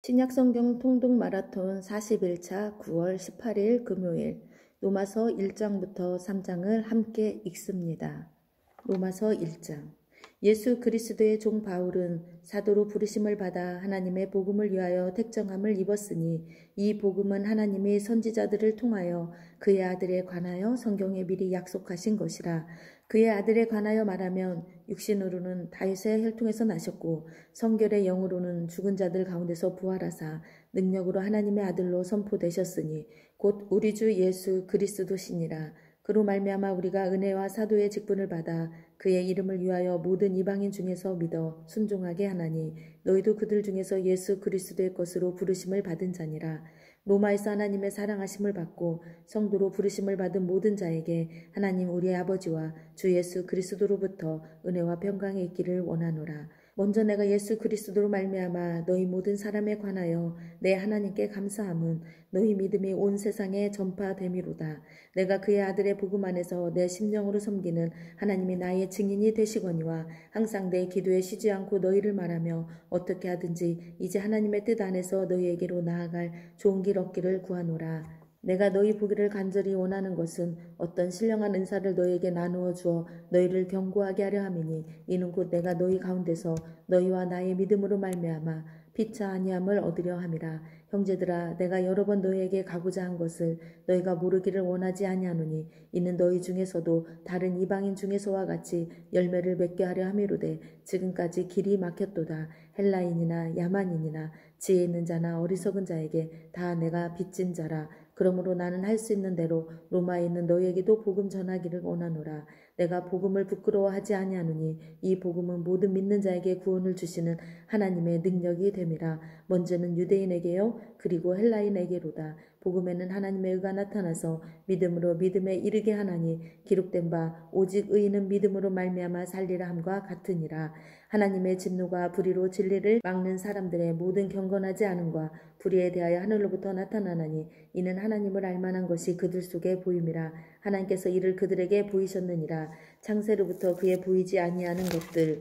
신약성경 통독 마라톤 41차 9월 18일 금요일 로마서 1장부터 3장을 함께 읽습니다. 로마서 1장. 예수 그리스도의 종 바울은 사도로 부르심을 받아 하나님의 복음을 위하여 택정함을 입었으니 이 복음은 하나님이 선지자들을 통하여 그의 아들에 관하여 성경에 미리 약속하신 것이라. 그의 아들에 관하여 말하면 육신으로는 다윗의 혈통에서 나셨고 성결의 영으로는 죽은 자들 가운데서 부활하사 능력으로 하나님의 아들로 선포되셨으니 곧 우리 주 예수 그리스도시니라. 그로 말미암아 우리가 은혜와 사도의 직분을 받아 그의 이름을 위하여 모든 이방인 중에서 믿어 순종하게 하나니 너희도 그들 중에서 예수 그리스도의 것으로 부르심을 받은 자니라. 로마에서 하나님의 사랑하심을 받고 성도로 부르심을 받은 모든 자에게 하나님 우리의 아버지와 주 예수 그리스도로부터 은혜와 평강이 있기를 원하노라. 먼저 내가 예수 그리스도로 말미암아 너희 모든 사람에 관하여 내 하나님께 감사함은 너희 믿음이 온 세상에 전파됨이로다. 내가 그의 아들의 복음 안에서 내 심령으로 섬기는 하나님이 나의 증인이 되시거니와 항상 내 기도에 쉬지 않고 너희를 말하며 어떻게 하든지 이제 하나님의 뜻 안에서 너희에게로 나아갈 좋은 길 얻기를 구하노라. 내가 너희 보기를 간절히 원하는 것은 어떤 신령한 은사를 너희에게 나누어 주어 너희를 견고하게 하려 함이니 이는 곧 내가 너희 가운데서 너희와 나의 믿음으로 말미암아 피차 아니함을 얻으려 함이라. 형제들아, 내가 여러 번 너희에게 가고자 한 것을 너희가 모르기를 원하지 아니하노니 이는 너희 중에서도 다른 이방인 중에서와 같이 열매를 맺게 하려 함이로되 지금까지 길이 막혔도다. 헬라인이나 야만인이나 지혜 있는 자나 어리석은 자에게 다 내가 빚진 자라. 그러므로 나는 할 수 있는 대로 로마에 있는 너희에게도 복음 전하기를 원하노라. 내가 복음을 부끄러워하지 아니하노니 이 복음은 모든 믿는 자에게 구원을 주시는 하나님의 능력이 됨이라. 먼저는 유대인에게요 그리고 헬라인에게로다. 복음에는 하나님의 의가 나타나서 믿음으로 믿음에 이르게 하나니 기록된 바 오직 의인은 믿음으로 말미암아 살리라 함과 같으니라. 하나님의 진노가 불의로 진리를 막는 사람들의 모든 경건하지 않음과 불의에 대하여 하늘로부터 나타나나니 이는 하나님을 알만한 것이 그들 속에 보임이라. 하나님께서 이를 그들에게 보이셨느니라. 창세로부터 그의 보이지 아니하는 것들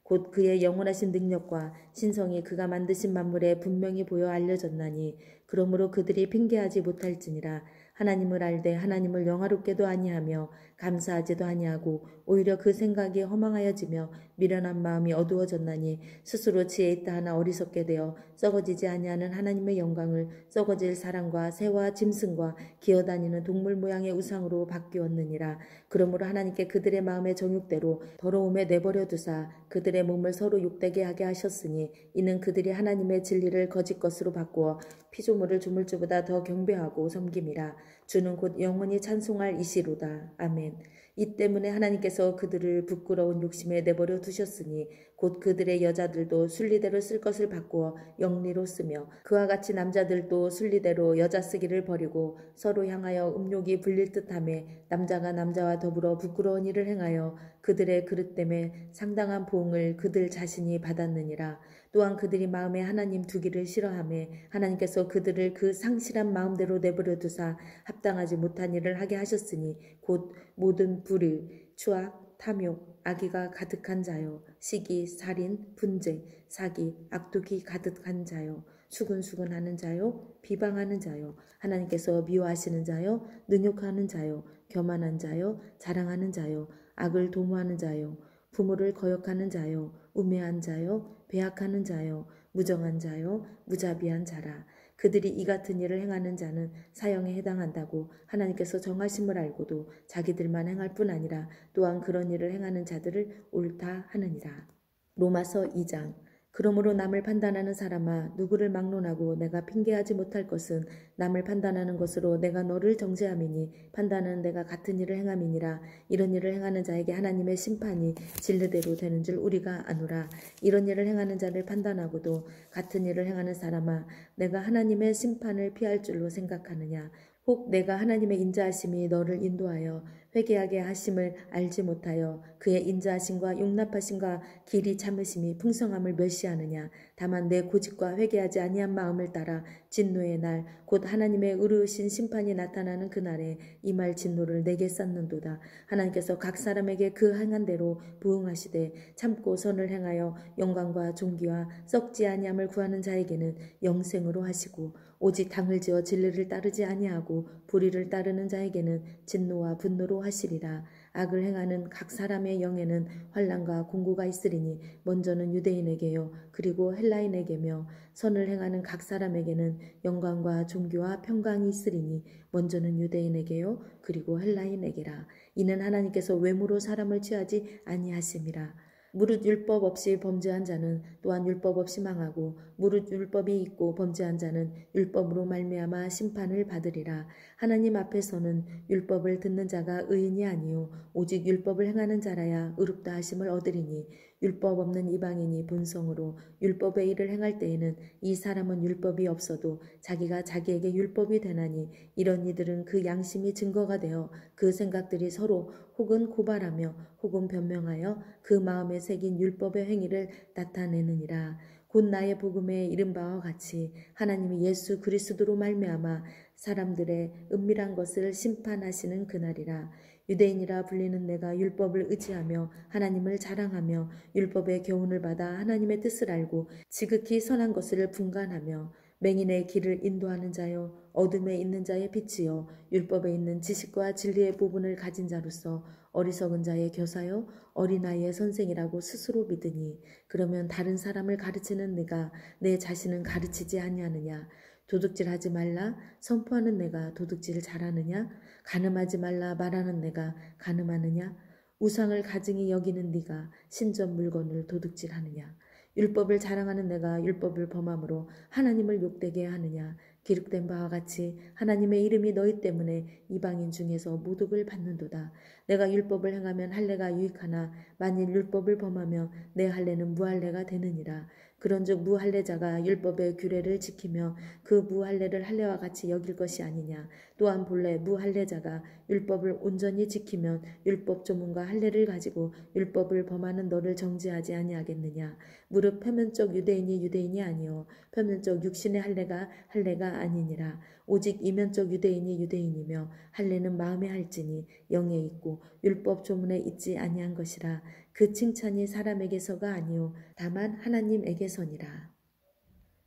곧 그의 영원하신 능력과 신성이 그가 만드신 만물에 분명히 보여 알려졌나니 그러므로 그들이 핑계하지 못할지니라. 하나님을 알되 하나님을 영화롭게도 아니하며 감사하지도 아니하고 오히려 그 생각이 허망하여지며 미련한 마음이 어두워졌나니 스스로 지혜 있다 하나 어리석게 되어 썩어지지 아니하는 하나님의 영광을 썩어질 사람과 새와 짐승과 기어다니는 동물 모양의 우상으로 바뀌었느니라. 그러므로 하나님께 그들의 마음의 정욕대로 더러움에 내버려 두사 그들의 몸을 서로 욕되게 하게 하셨으니 이는 그들이 하나님의 진리를 거짓 것으로 바꾸어 피조물을 조물주보다 더 경배하고 섬김이라. 주는 곧 영원히 찬송할 이시로다. 아멘. 이 때문에 하나님께서 그들을 부끄러운 욕심에 내버려 두셨으니 곧 그들의 여자들도 순리대로 쓸 것을 바꾸어 영리로 쓰며 그와 같이 남자들도 순리대로 여자 쓰기를 버리고 서로 향하여 음욕이 불릴 듯하며 남자가 남자와 더불어 부끄러운 일을 행하여 그들의 그릇 때문에 상당한 보응을 그들 자신이 받았느니라. 또한 그들이 마음에 하나님 두기를 싫어하며 하나님께서 그들을 그 상실한 마음대로 내버려 두사 합당하지 못한 일을 하게 하셨으니 곧 모든 불의, 추악, 탐욕, 악의가 가득한 자요, 시기, 살인, 분쟁, 사기, 악독이 가득한 자요, 수근수근하는 자요, 비방하는 자요, 하나님께서 미워하시는 자요, 능욕하는 자요, 교만한 자요, 자랑하는 자요, 악을 도모하는 자요, 부모를 거역하는 자요, 우매한 자요, 배악하는 자요, 무정한 자요, 무자비한 자라. 그들이 이 같은 일을 행하는 자는 사형에 해당한다고 하나님께서 정하심을 알고도 자기들만 행할 뿐 아니라 또한 그런 일을 행하는 자들을 옳다 하느니라. 로마서 2장. 그러므로 남을 판단하는 사람아, 누구를 막론하고 내가 핑계하지 못할 것은 남을 판단하는 것으로 내가 너를 정죄함이니 판단은 내가 같은 일을 행함이니라. 이런 일을 행하는 자에게 하나님의 심판이 진리대로 되는 줄 우리가 아노라. 이런 일을 행하는 자를 판단하고도 같은 일을 행하는 사람아, 내가 하나님의 심판을 피할 줄로 생각하느냐. 혹 내가 하나님의 인자하심이 너를 인도하여 회개하게 하심을 알지 못하여 그의 인자하심과 용납하심과 길이 참으심이 풍성함을 멸시하느냐. 다만 내 고집과 회개하지 아니한 마음을 따라 진노의 날 곧 하나님의 의로우신 심판이 나타나는 그날에 임할 진노를 내게 쌌는도다. 하나님께서 각 사람에게 그 행한 대로 부응하시되 참고 선을 행하여 영광과 존귀와 썩지 아니함을 구하는 자에게는 영생으로 하시고 오직 당을 지어 진리를 따르지 아니하고 불의를 따르는 자에게는 진노와 분노로 하시리라. 악을 행하는 각 사람의 영에는 환난과 공고가 있으리니 먼저는 유대인에게요 그리고 헬라인에게며 선을 행하는 각 사람에게는 영광과 존귀와 평강이 있으리니 먼저는 유대인에게요 그리고 헬라인에게라. 이는 하나님께서 외모로 사람을 취하지 아니하심이라. 무릇 율법 없이 범죄한 자는 또한 율법 없이 망하고 무릇 율법이 있고 범죄한 자는 율법으로 말미암아 심판을 받으리라. 하나님 앞에서는 율법을 듣는 자가 의인이 아니요 오직 율법을 행하는 자라야 의롭다 하심을 얻으리니 율법 없는 이방인이 본성으로 율법의 일을 행할 때에는 이 사람은 율법이 없어도 자기가 자기에게 율법이 되나니 이런 이들은 그 양심이 증거가 되어 그 생각들이 서로 혹은 고발하며 혹은 변명하여 그 마음에 새긴 율법의 행위를 나타내느니라. 곧 나의 복음에 이른 바와 같이 하나님이 예수 그리스도로 말미암아 사람들의 은밀한 것을 심판하시는 그날이라. 유대인이라 불리는 내가 율법을 의지하며 하나님을 자랑하며 율법의 교훈을 받아 하나님의 뜻을 알고 지극히 선한 것을 분간하며 맹인의 길을 인도하는 자요 어둠에 있는 자의 빛이요 율법에 있는 지식과 진리의 부분을 가진 자로서 어리석은 자의 교사요 어린아이의 선생이라고 스스로 믿으니 그러면 다른 사람을 가르치는 네가 내 자신은 가르치지 아니하느냐. 도둑질하지 말라 선포하는 내가 도둑질을 잘하느냐. 간음하지 말라 말하는 내가 간음하느냐. 우상을 가증히 여기는 네가 신전 물건을 도둑질하느냐. 율법을 자랑하는 내가 율법을 범함으로 하나님을 욕되게 하느냐. 기록된 바와 같이 하나님의 이름이 너희 때문에 이방인 중에서 모독을 받는도다. 내가 율법을 행하면 할례가 유익하나 만일 율법을 범하며 내 할례는 무할례가 되느니라. 그런즉 무할례자가 율법의 규례를 지키며 그 무할례를 할례와 같이 여길 것이 아니냐. 또한 본래 무할례자가 율법을 온전히 지키면 율법 조문과 할례를 가지고 율법을 범하는 너를 정죄하지 아니하겠느냐. 무릇 표면적 유대인이 유대인이 아니요 표면적 육신의 할례가 할례가 아니니라. 오직 이면적 유대인이 유대인이며 할례는 마음에 할지니 영에 있고 율법 조문에 있지 아니한 것이라. 그 칭찬이 사람에게서가 아니요 다만 하나님에게서니라.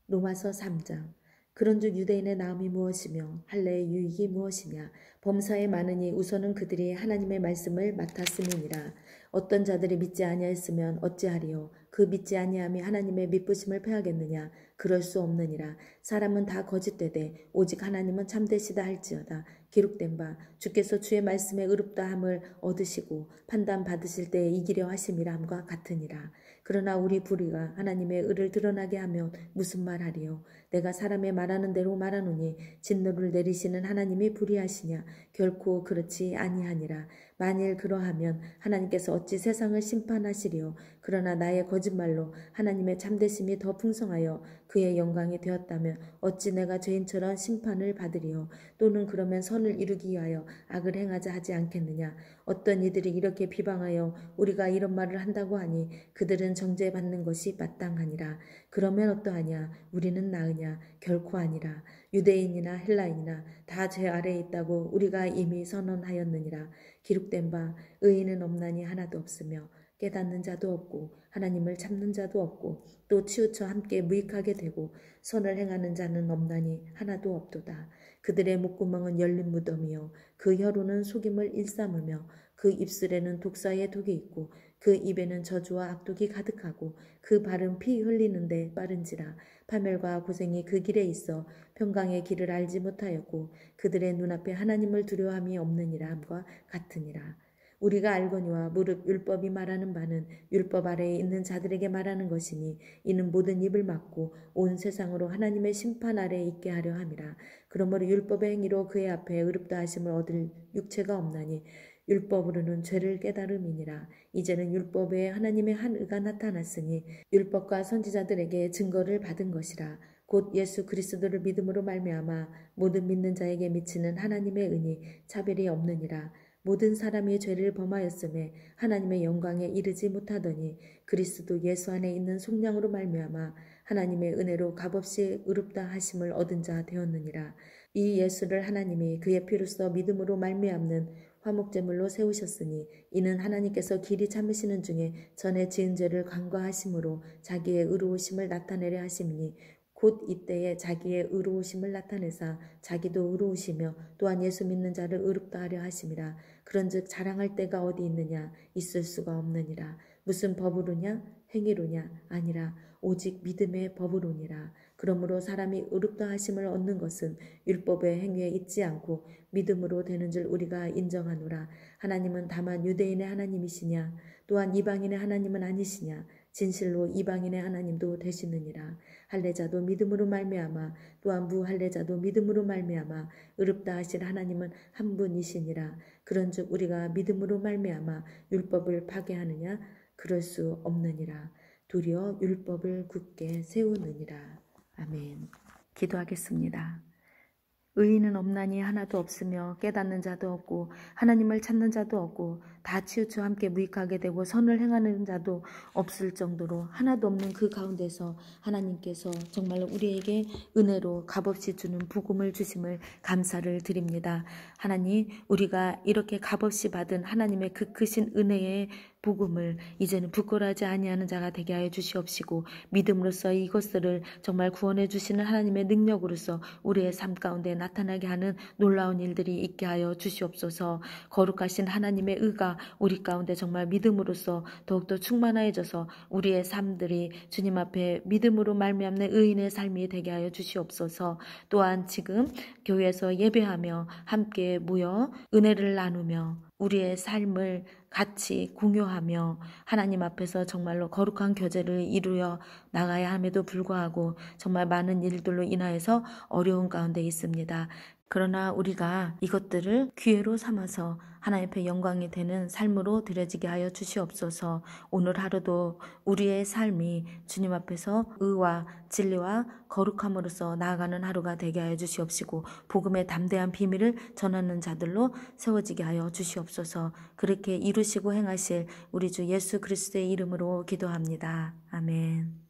로마서 3장. 그런즉 유대인의 나음이 무엇이며 할례의 유익이 무엇이냐. 범사에 많으니 우선은 그들이 하나님의 말씀을 맡았음이니라. 어떤 자들이 믿지 아니하였으면 어찌하리요. 그 믿지 아니함이 하나님의 믿부심을 패하겠느냐. 그럴 수 없느니라. 사람은 다 거짓되되 오직 하나님은 참되시다 할지어다. 기록된 바 주께서 주의 말씀에 의롭다함을 얻으시고 판단 받으실 때에 이기려 하심이라 함과 같으니라. 그러나 우리 불의가 하나님의 의를 드러나게 하면 무슨 말하리요. 내가 사람의 말하는 대로 말하노니 진노를 내리시는 하나님이 불의하시냐. 결코 그렇지 아니하니라. 만일 그러하면 하나님께서 어찌 세상을 심판하시리요. 그러나 나의 거짓말로 하나님의 참되심이 더 풍성하여 그의 영광이 되었다면 어찌 내가 죄인처럼 심판을 받으리요. 또는 그러면 선을 이루기 위하여 악을 행하자 하지 않겠느냐. 어떤 이들이 이렇게 비방하여 우리가 이런 말을 한다고 하니 그들은 정죄받는 것이 마땅하니라. 그러면 어떠하냐. 우리는 나으냐. 결코 아니라. 유대인이나 헬라인이나 다 죄 아래에 있다고 우리가 이미 선언하였느니라. 기록된 바 의인은 없나니 하나도 없으며 깨닫는 자도 없고 하나님을 찾는 자도 없고 또 치우쳐 함께 무익하게 되고 선을 행하는 자는 없나니 하나도 없도다. 그들의 목구멍은 열린 무덤이요 그 혀로는 속임을 일삼으며 그 입술에는 독사의 독이 있고 그 입에는 저주와 악독이 가득하고 그 발은 피 흘리는데 빠른지라. 파멸과 고생이 그 길에 있어 평강의 길을 알지 못하였고 그들의 눈앞에 하나님을 두려워함이 없느니라 함과 같으니라. 우리가 알거니와 무릇 율법이 말하는 바는 율법 아래에 있는 자들에게 말하는 것이니 이는 모든 입을 막고 온 세상으로 하나님의 심판 아래에 있게 하려 함이라. 그러므로 율법의 행위로 그의 앞에 의롭다 하심을 얻을 육체가 없나니 율법으로는 죄를 깨달음이니라. 이제는 율법 외에 하나님의 한 의가 나타났으니 율법과 선지자들에게 증거를 받은 것이라. 곧 예수 그리스도를 믿음으로 말미암아 모든 믿는 자에게 미치는 하나님의 은이 차별이 없느니라. 모든 사람이 죄를 범하였음에 하나님의 영광에 이르지 못하더니 그리스도 예수 안에 있는 속량으로 말미암아 하나님의 은혜로 값없이 의롭다 하심을 얻은 자 되었느니라. 이 예수를 하나님이 그의 피로써 믿음으로 말미암는 화목제물로 세우셨으니 이는 하나님께서 길이 참으시는 중에 전에 지은 죄를 간과하심으로 자기의 의로우심을 나타내려 하심이니 곧 이때에 자기의 의로우심을 나타내사 자기도 의로우시며 또한 예수 믿는 자를 의롭다 하려 하심이라. 그런즉 자랑할 때가 어디 있느냐? 있을 수가 없느니라. 무슨 법으로냐? 행위로냐? 아니라 오직 믿음의 법으로니라. 그러므로 사람이 의롭다 하심을 얻는 것은 율법의 행위에 있지 않고 믿음으로 되는 줄 우리가 인정하노라. 하나님은 다만 유대인의 하나님이시냐? 또한 이방인의 하나님은 아니시냐? 진실로 이방인의 하나님도 되시느니라. 할례자도 믿음으로 말미암아 또한 무할례자도 믿음으로 말미암아 의롭다 하실 하나님은 한 분이시니라. 그런즉 우리가 믿음으로 말미암아 율법을 파괴하느냐? 그럴 수 없느니라. 도리어 율법을 굳게 세우느니라. 아멘. 기도하겠습니다. 의인은 없나니 하나도 없으며 깨닫는 자도 없고 하나님을 찾는 자도 없고 다 치우쳐 함께 무익하게 되고 선을 행하는 자도 없을 정도로 하나도 없는 그 가운데서 하나님께서 정말 우리에게 은혜로 값없이 주는 복음을 주심을 감사를 드립니다. 하나님, 우리가 이렇게 값없이 받은 하나님의 그 크신 은혜의 복음을 이제는 부끄러워하지 아니하는 자가 되게 하여 주시옵시고 믿음으로써 이것들을 정말 구원해 주시는 하나님의 능력으로서 우리의 삶 가운데 나타나게 하는 놀라운 일들이 있게 하여 주시옵소서. 거룩하신 하나님의 의가 우리 가운데 정말 믿음으로써 더욱더 충만해져서 우리의 삶들이 주님 앞에 믿음으로 말미암는 의인의 삶이 되게 하여 주시옵소서. 또한 지금 교회에서 예배하며 함께 모여 은혜를 나누며 우리의 삶을 같이 공유하며 하나님 앞에서 정말로 거룩한 교제를 이루어 나가야 함에도 불구하고 정말 많은 일들로 인하여서 어려운 가운데 있습니다. 그러나 우리가 이것들을 기회로 삼아서 하나님 앞에 영광이 되는 삶으로 드려지게 하여 주시옵소서. 오늘 하루도 우리의 삶이 주님 앞에서 의와 진리와 거룩함으로써 나아가는 하루가 되게 하여 주시옵시고 복음의 담대한 비밀을 전하는 자들로 세워지게 하여 주시옵소서. 그렇게 이루시고 행하실 우리 주 예수 그리스도의 이름으로 기도합니다. 아멘.